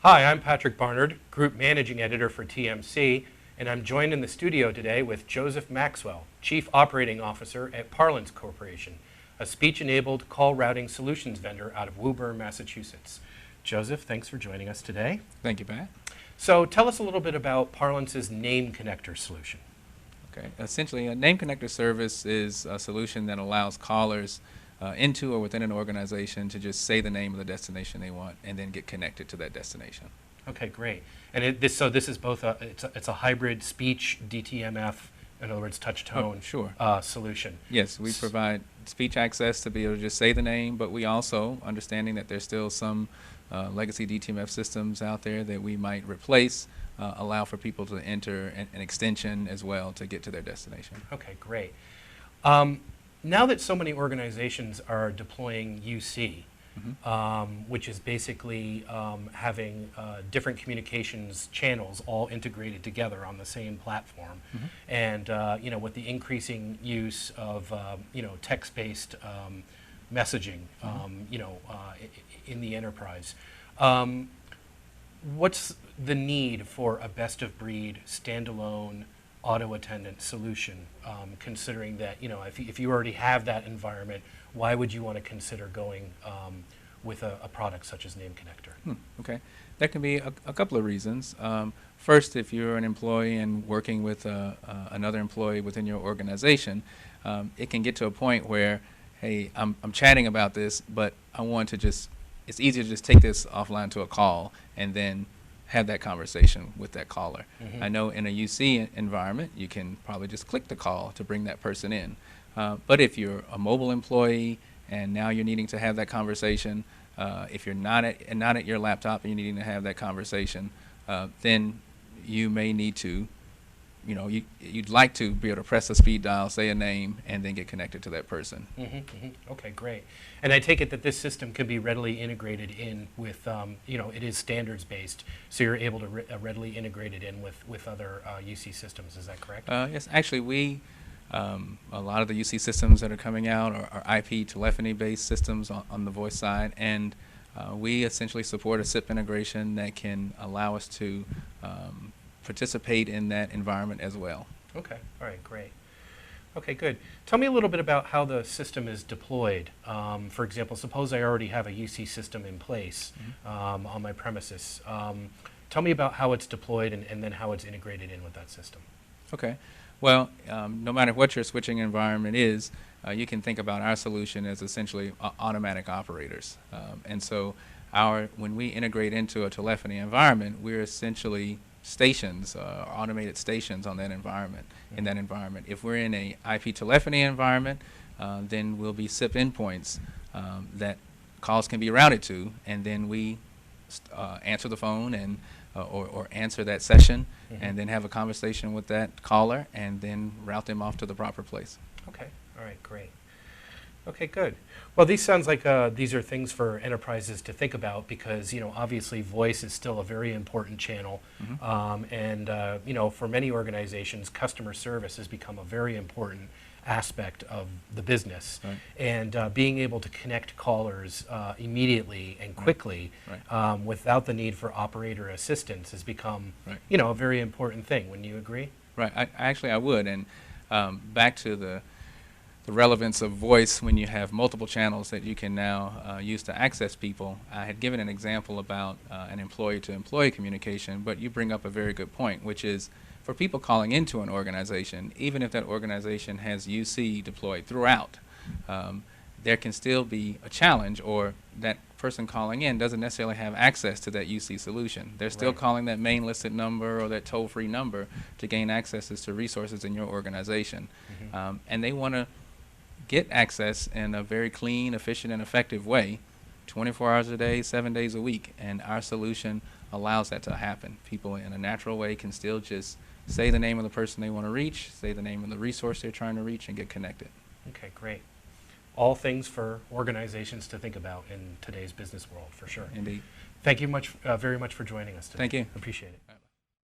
Hi, I'm Patrick Barnard, Group Managing Editor for TMC, and I'm joined in the studio today with Joseph Maxwell, Chief Operating Officer at Parlance Corporation, a speech-enabled call routing solutions vendor out of Woburn, Massachusetts. Joseph, thanks for joining us today. Thank you, Pat. So tell us a little bit about Parlance's name connector solution. Okay. Essentially, a name connector service is a solution that allows callers into or within an organization to just say the name of the destination they want and then get connected to that destination. Okay, great. And this is both it's a hybrid speech DTMF, in other words, touch tone solution. Yes, we provide speech access to be able to just say the name, but we also, understanding that there's still some legacy DTMF systems out there that we might replace, allow for people to enter an extension as well to get to their destination. Okay, great. Now that so many organizations are deploying UC, which is basically having different communications channels all integrated together on the same platform, and with the increasing use of text-based messaging, in the enterprise, what's the need for a best-of-breed standalone auto attendant solution, considering that if you already have that environment, why would you want to consider going with a product such as Name Connector? Okay, that can be a couple of reasons. First, if you're an employee and working with another employee within your organization, it can get to a point where, hey, I'm chatting about this, but I want to it's easier to just take this offline to a call and then have that conversation with that caller. I know in a UC environment, you can probably just click the call to bring that person in. But if you're a mobile employee and now you're needing to have that conversation, if you're not at your laptop and you're needing to have that conversation, then you may need to, you'd like to be able to press a speed dial, say a name, and then get connected to that person. Okay, great. And I take it that this system can be readily integrated in with, it is standards-based, so you're able to readily integrate it in with other UC systems. Is that correct? Yes, actually, a lot of the UC systems that are coming out are IP telephony-based systems on the voice side, and we essentially support a SIP integration that can allow us to participate in that environment as well. Okay, all right, great. Okay, good. Tell me a little bit about how the system is deployed. For example, suppose I already have a UC system in place on my premises. Tell me about how it's deployed and then how it's integrated in with that system. Okay. Well, no matter what your switching environment is, you can think about our solution as essentially automatic operators. And so when we integrate into a telephony environment, we're essentially stations, automated stations on that environment. In that environment, if we're in a IP telephony environment, then we'll be SIP endpoints that calls can be routed to, and then we answer the phone and or answer that session, and then have a conversation with that caller, and then route them off to the proper place. Okay. All right. Great. Okay, good. Well, these sounds like these are things for enterprises to think about because, obviously voice is still a very important channel. And, for many organizations, customer service has become a very important aspect of the business. Right. And being able to connect callers immediately and quickly without the need for operator assistance has become, a very important thing. Wouldn't you agree? Right. I would. And back to the relevance of voice when you have multiple channels that you can now use to access people. I had given an example about an employee-to-employee communication, but you bring up a very good point, which is for people calling into an organization, even if that organization has UC deployed throughout, there can still be a challenge, or that person calling in doesn't necessarily have access to that UC solution. They're still calling that main listed number or that toll-free number to gain access to resources in your organization. And they want to get access in a very clean, efficient, and effective way, 24 hours a day, 7 days a week, and our solution allows that to happen. People in a natural way can still just say the name of the person they want to reach, say the name of the resource they're trying to reach, and get connected. Okay, great. All things for organizations to think about in today's business world, for sure. Indeed. Thank you very much for joining us today. Thank you. Appreciate it.